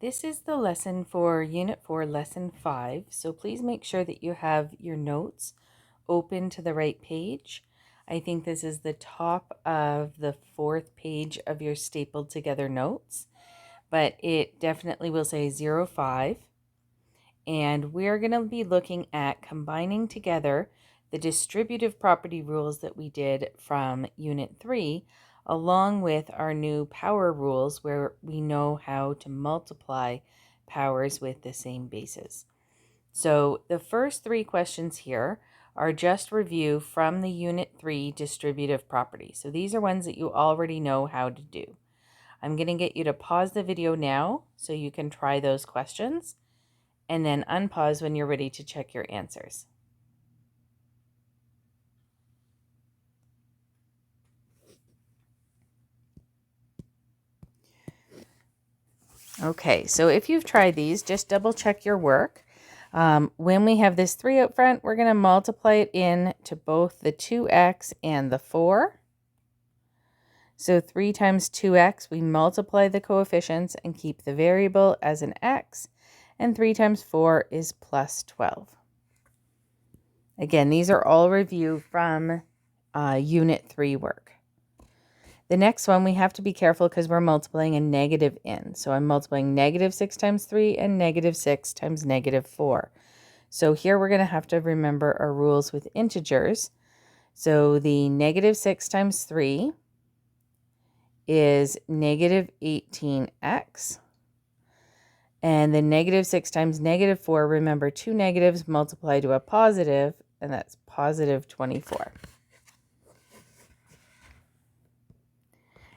This is the lesson for Unit 4, Lesson 5, so please make sure that you have your notes open to the right page. I think this is the top of the 4th page of your stapled together notes, but it definitely will say 05. And we're going to be looking at combining together the distributive property rules that we did from Unit 3 along with our new power rules where we know how to multiply powers with the same bases. So the first 3 questions here are just review from the Unit 3 distributive property. So these are ones that you already know how to do. I'm going to get you to pause the video now so you can try those questions, and then unpause when you're ready to check your answers. Okay, so if you've tried these, just double check your work. When we have this 3 out front, we're going to multiply it in to both the 2x and the 4. So 3 times 2x, we multiply the coefficients and keep the variable as an x. And 3 times 4 is plus 12. Again, these are all review from Unit 3 work. The next one, we have to be careful because we're multiplying a negative in. So I'm multiplying negative 6 times 3 and negative 6 times negative 4. So here we're going to have to remember our rules with integers. So the negative 6 times 3 is negative 18x. And the negative 6 times negative 4, remember 2 negatives multiply to a positive, and that's positive 24.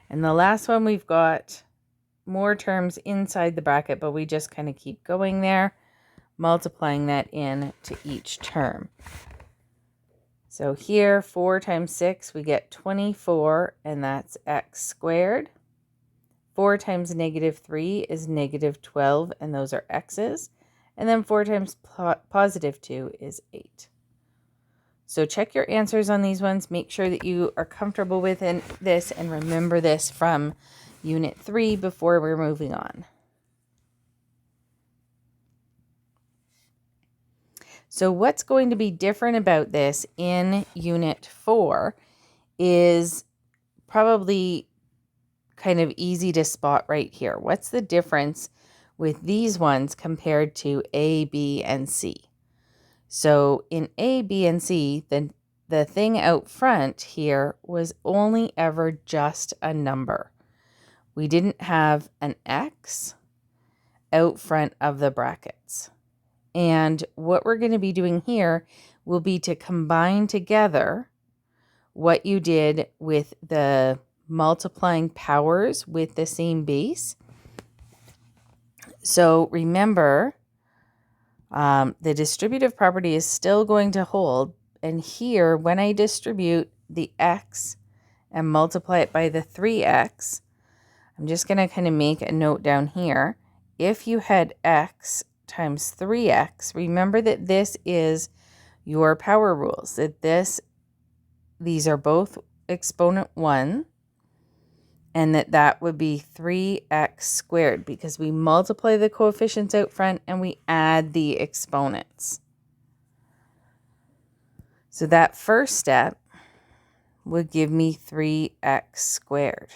And the last one, we've got more terms inside the bracket, but we just kind of keep going there, multiplying that in to each term. So here, 4 times 6, we get 24, and that's x squared. 4 times negative 3 is negative 12, and those are x's. And then 4 times positive 2 is 8. So check your answers on these ones. Make sure that you are comfortable with this and remember this from Unit 3 before we're moving on. So what's going to be different about this in Unit 4 is probably kind of easy to spot right here. What's the difference with these ones compared to A, B, and C? So in A, B, and C, the thing out front here was only ever just a number. We didn't have an X out front of the brackets. And what we're going to be doing here will be to combine together what you did with the multiplying powers with the same base. So remember, the distributive property is still going to hold. And here, when I distribute the x and multiply it by the 3x, I'm just going to kind of make a note down here. If you had x times 3x, remember that this is your power rules, that these are both exponent 1, and that would be 3x squared because we multiply the coefficients out front and we add the exponents. So that first step would give me 3x squared.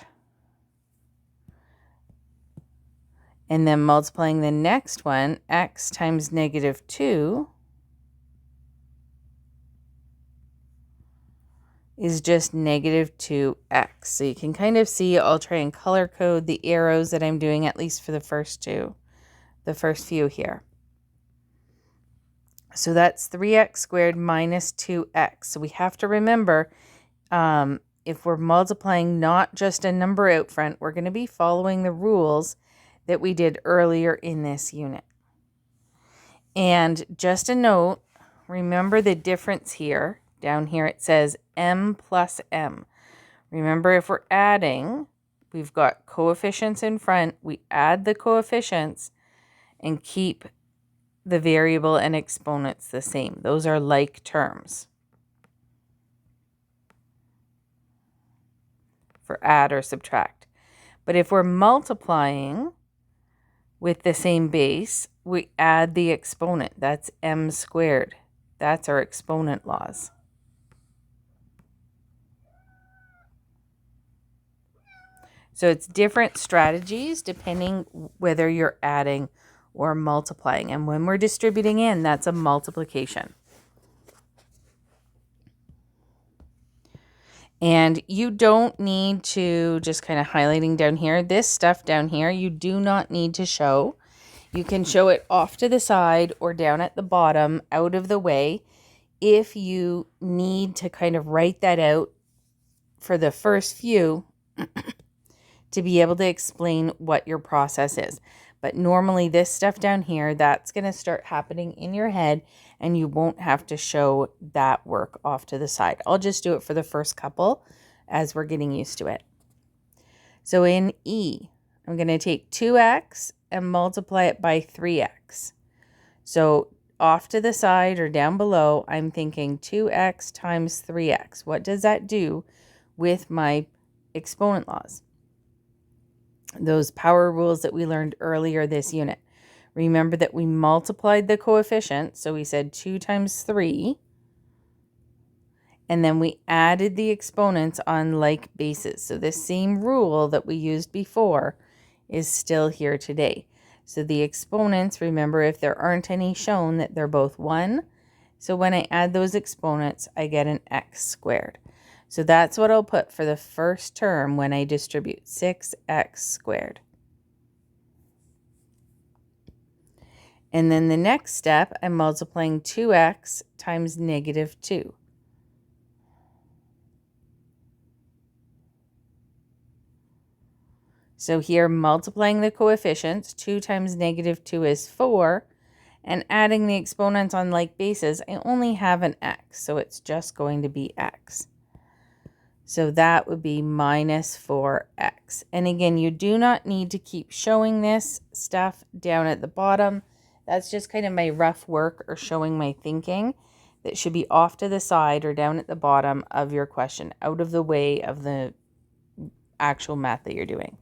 And then multiplying the next one, x times negative 2 is just negative 2x. So you can kind of see, I'll try and color code the arrows that I'm doing, at least for the first few here. So that's 3x squared minus 2x. So we have to remember, if we're multiplying not just a number out front, we're going to be following the rules that we did earlier in this unit. And just a note, remember the difference here. Down here it says m plus m. Remember, if we're adding, we've got coefficients in front. We add the coefficients and keep the variable and exponents the same. Those are like terms for add or subtract. But if we're multiplying, with the same base, we add the exponent. That's m squared. That's our exponent laws. So it's different strategies depending whether you're adding or multiplying. And when we're distributing in, that's a multiplication. And you don't need to, just kind of highlighting down here, this stuff down here, you do not need to show. You can show it off to the side or down at the bottom, out of the way, if you need to kind of write that out for the first few to be able to explain what your process is. But normally this stuff down here, that's going to start happening in your head and you won't have to show that work off to the side. I'll just do it for the first couple as we're getting used to it. So in E, I'm going to take 2x and multiply it by 3x. So off to the side or down below, I'm thinking 2x times 3x. What does that do with my exponent laws? Those power rules that we learned earlier this unit. Remember that we multiplied the coefficients. So we said 2 times 3. And then we added the exponents on like bases. So this same rule that we used before is still here today. So the exponents, remember, if there aren't any shown, that they're both 1. So when I add those exponents, I get an x squared. So that's what I'll put for the first term when I distribute, 6x squared. And then the next step, I'm multiplying 2x times negative 2. So here, multiplying the coefficients, 2 times negative 2 is 4, and adding the exponents on like bases, I only have an x, so it's just going to be x. So that would be minus 4x. And again, you do not need to keep showing this stuff down at the bottom. That's just kind of my rough work or showing my thinking. That should be off to the side or down at the bottom of your question, out of the way of the actual math that you're doing.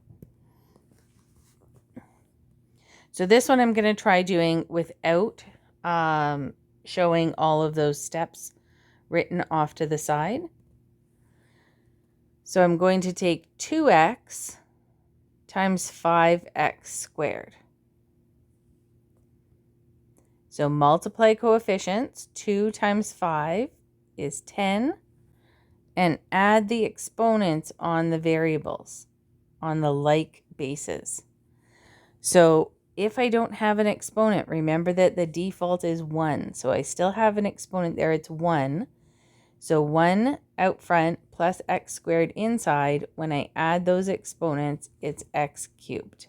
So this one I'm going to try doing without showing all of those steps written off to the side. So I'm going to take 2x times 5x squared. So multiply coefficients, 2 times 5 is 10, and add the exponents on the variables, on the like bases. So if I don't have an exponent, remember that the default is 1. So I still have an exponent there, it's 1. So 1 out front plus x squared inside. When I add those exponents, it's x cubed.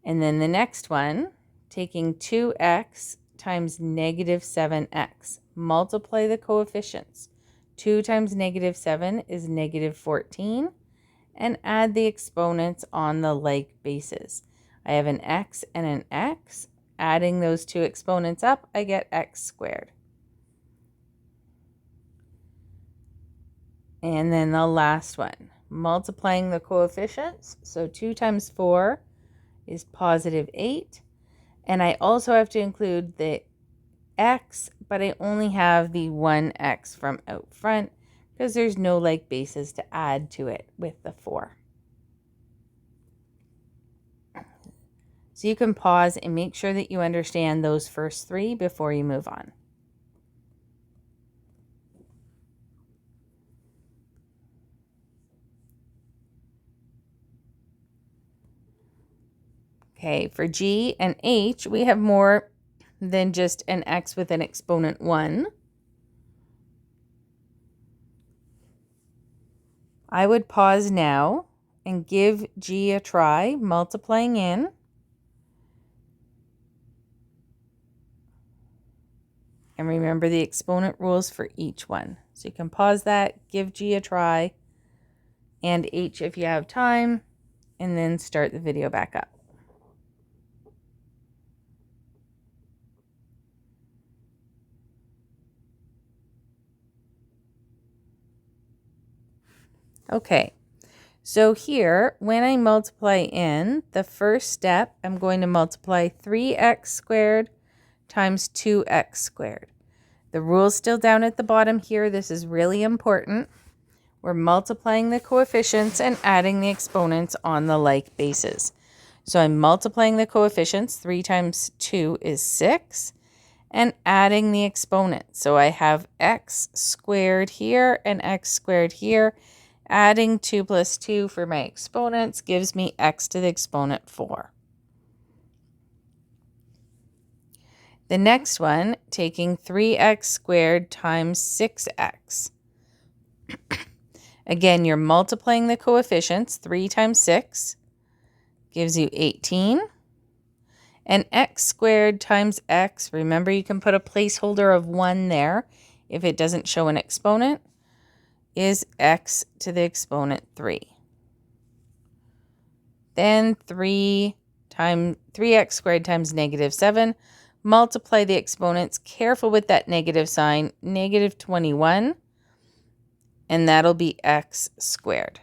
And then the next one, taking 2x times negative 7x. Multiply the coefficients. 2 times negative 7 is negative 14. And add the exponents on the like bases. I have an x and an x. Adding those two exponents up, I get x squared. And then the last one, multiplying the coefficients. So 2 times 4 is positive 8. And I also have to include the x, but I only have the 1x from out front because there's no like bases to add to it with the 4. So you can pause and make sure that you understand those first 3 before you move on. Okay, for G and H, we have more than just an x with an exponent 1. I would pause now and give G a try, multiplying in. And remember the exponent rules for each one. So you can pause that, give G a try, and H if you have time, and then start the video back up. Okay, So here, when I multiply in, the first step, I'm going to multiply 3x squared times 2x squared. The rule's still down at the bottom here. This is really important. We're multiplying the coefficients and adding the exponents on the like bases. So I'm multiplying the coefficients. 3 times 2 is 6. And adding the exponent. So I have x squared here and x squared here. Adding 2 plus 2 for my exponents gives me x to the exponent 4. The next one, taking 3x squared times 6x. Again, you're multiplying the coefficients. 3 times 6 gives you 18. And x squared times x, remember you can put a placeholder of 1 there if it doesn't show an exponent, is x to the exponent 3. Then 3x squared times negative 7. Multiply the exponents. Careful with that negative sign. Negative 21. And that'll be x squared.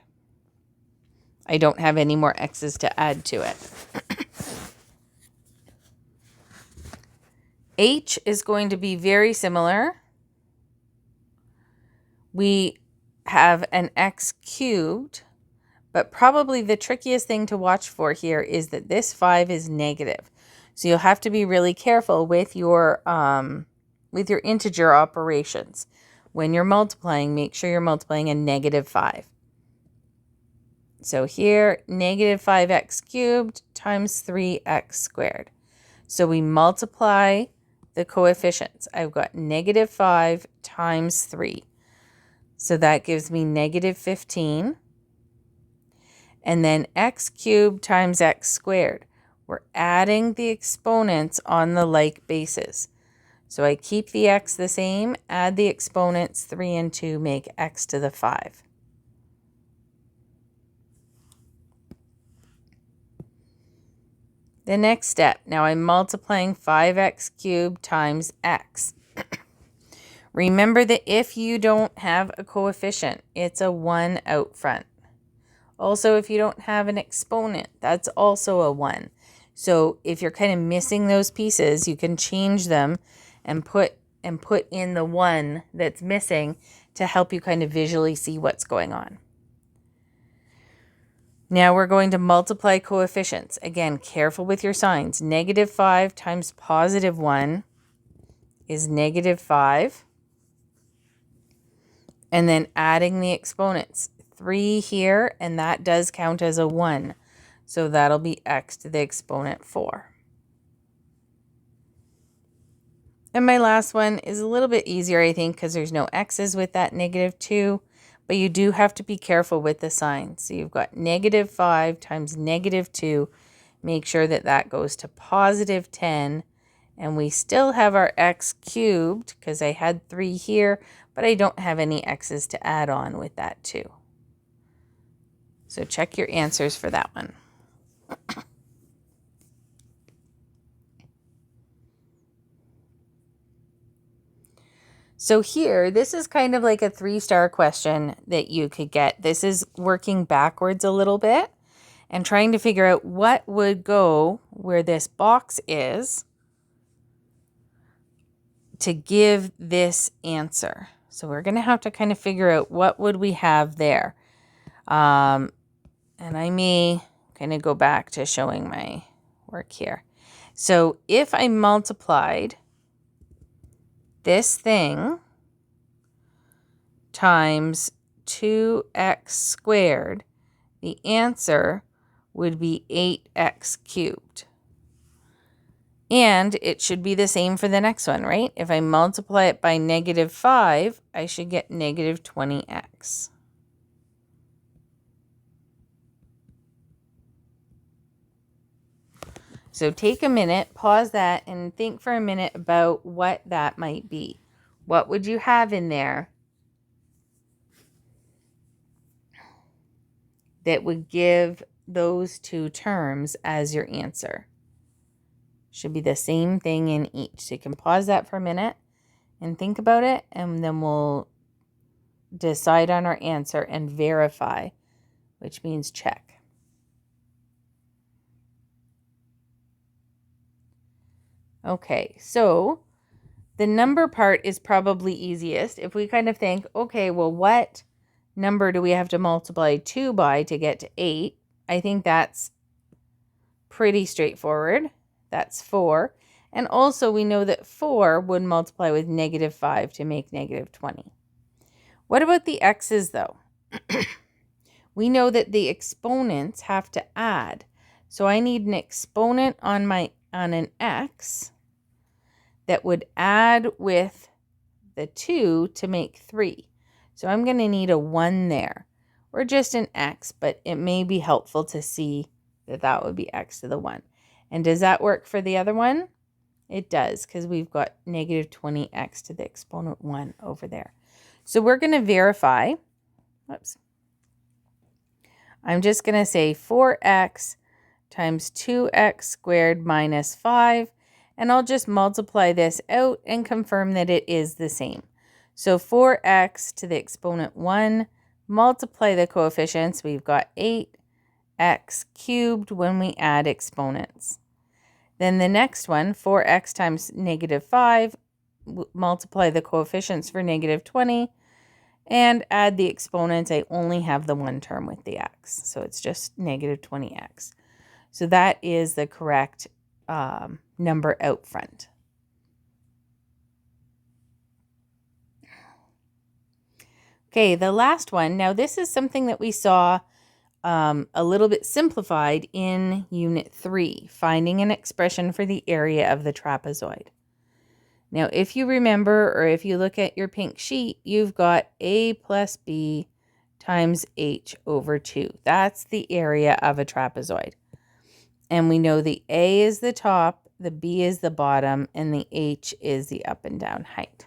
I don't have any more x's to add to it. H is going to be very similar. We have an x cubed, but probably the trickiest thing to watch for here is that this 5 is negative. So you'll have to be really careful with your integer operations. When you're multiplying, make sure you're multiplying a negative 5. So here, negative 5x cubed times 3x squared. So we multiply the coefficients. I've got negative 5 times 3. So that gives me negative 15. And then x cubed times x squared. We're adding the exponents on the like bases. So I keep the x the same, add the exponents. 3 and 2 make x to the 5. The next step, now I'm multiplying 5x cubed times x. Remember that if you don't have a coefficient, it's a 1 out front. Also, if you don't have an exponent, that's also a 1. So if you're kind of missing those pieces, you can change them and put in the 1 that's missing to help you kind of visually see what's going on. Now we're going to multiply coefficients. Again, careful with your signs. Negative 5 times positive 1 is negative 5. And then adding the exponents. 3 here, and that does count as a 1. So that'll be x to the exponent 4. And my last one is a little bit easier, I think, because there's no x's with that negative 2. But you do have to be careful with the signs. So you've got negative 5 times negative 2. Make sure that that goes to positive 10. And we still have our x cubed because I had 3 here, but I don't have any x's to add on with that 2. So check your answers for that one. So here, this is kind of like a 3-star question that you could get. This is working backwards a little bit and trying to figure out what would go where this box is to give this answer. So we're going to have to kind of figure out what would we have there. And I may kind of go back to showing my work here. So if I multiplied this thing times 2x squared, the answer would be 8x cubed. And it should be the same for the next one, right? If I multiply it by negative 5, I should get negative 20x. So take a minute, pause that, and think for a minute about what that might be. What would you have in there that would give those two terms as your answer? Should be the same thing in each. So you can pause that for a minute and think about it, and then we'll decide on our answer and verify which means check. Okay, so the number part is probably easiest. If we kind of think, okay, well, what number do we have to multiply 2 by to get to 8? I think that's pretty straightforward. That's 4. And also we know that 4 would multiply with -5 to make -20. What about the x's though? We know that the exponents have to add. So I need an exponent on an x that would add with the 2 to make 3. So I'm going to need a 1 there, or just an x, but it may be helpful to see that that would be x to the 1. And does that work for the other one? It does, because we've got -20x to the exponent 1 over there. So we're going to verify. Whoops. I'm just going to say 4x times 2x squared minus 5, and I'll just multiply this out and confirm that it is the same. So 4x to the exponent 1, multiply the coefficients, we've got 8x cubed when we add exponents. Then the next one, 4x times -5, multiply the coefficients for -20, and add the exponents. I only have the one term with the x, so it's just -20x. So that is the correct number out front. Okay, the last one. Now this is something that we saw a little bit simplified in Unit 3, finding an expression for the area of the trapezoid. Now, if you remember, or if you look at your pink sheet, you've got a plus b times h over 2. That's the area of a trapezoid. And we know the a is the top, the b is the bottom, and the h is the up and down height.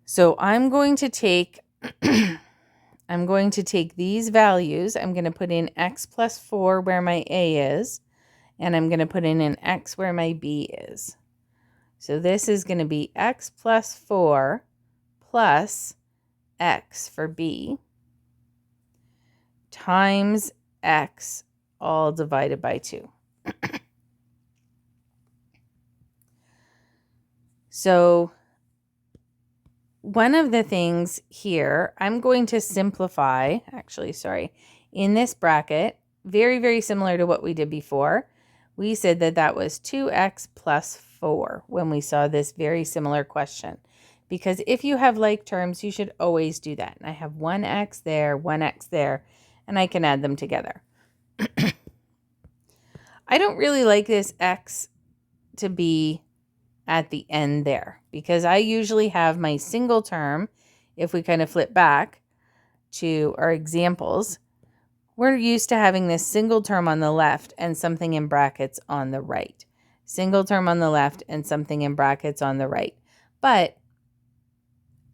So I'm going to take these values. I'm going to put in x plus 4 where my a is, and I'm going to put in an x where my b is. So this is going to be x plus 4 plus x for b times x all divided by 2. So one of the things here, I'm going to simplify, in this bracket, very, very similar to what we did before. We said that that was 2x plus 4 when we saw this very similar question. Because if you have like terms, you should always do that. And I have 1x there, 1x there, and I can add them together. I don't really like this x to be at the end there, because I usually have my single term. If we kind of flip back to our examples, we're used to having this single term on the left and something in brackets on the right. Single term on the left and something in brackets on the right. But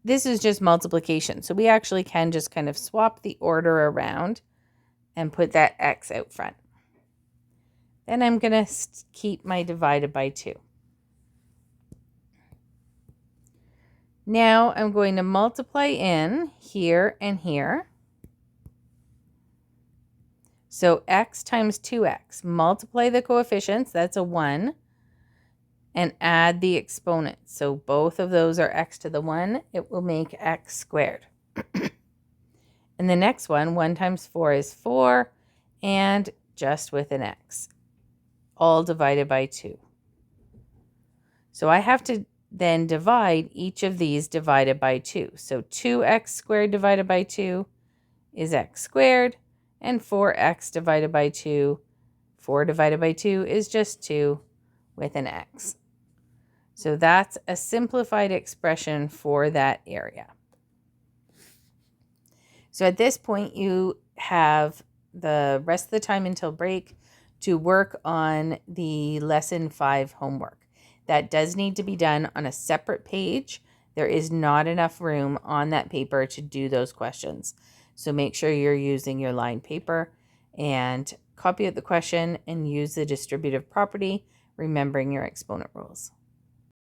this is just multiplication, so we actually can just kind of swap the order around and put that x out front. Then I'm going to keep my divided by 2. Now I'm going to multiply in here and here. So x times 2x. Multiply the coefficients, that's a 1, and add the exponents. So both of those are x to the 1. It will make x squared. And the next one, 1 times 4 is 4, and just with an x. All divided by 2. So I have to then divide each of these divided by 2. So 2x squared divided by 2 is x squared, and 4x divided by 2, 4 divided by 2 is just 2 with an x. So that's a simplified expression for that area. So at this point, you have the rest of the time until break to work on the lesson 5 homework. That does need to be done on a separate page. There is not enough room on that paper to do those questions. So make sure you're using your lined paper and copy out the question and use the distributive property, remembering your exponent rules.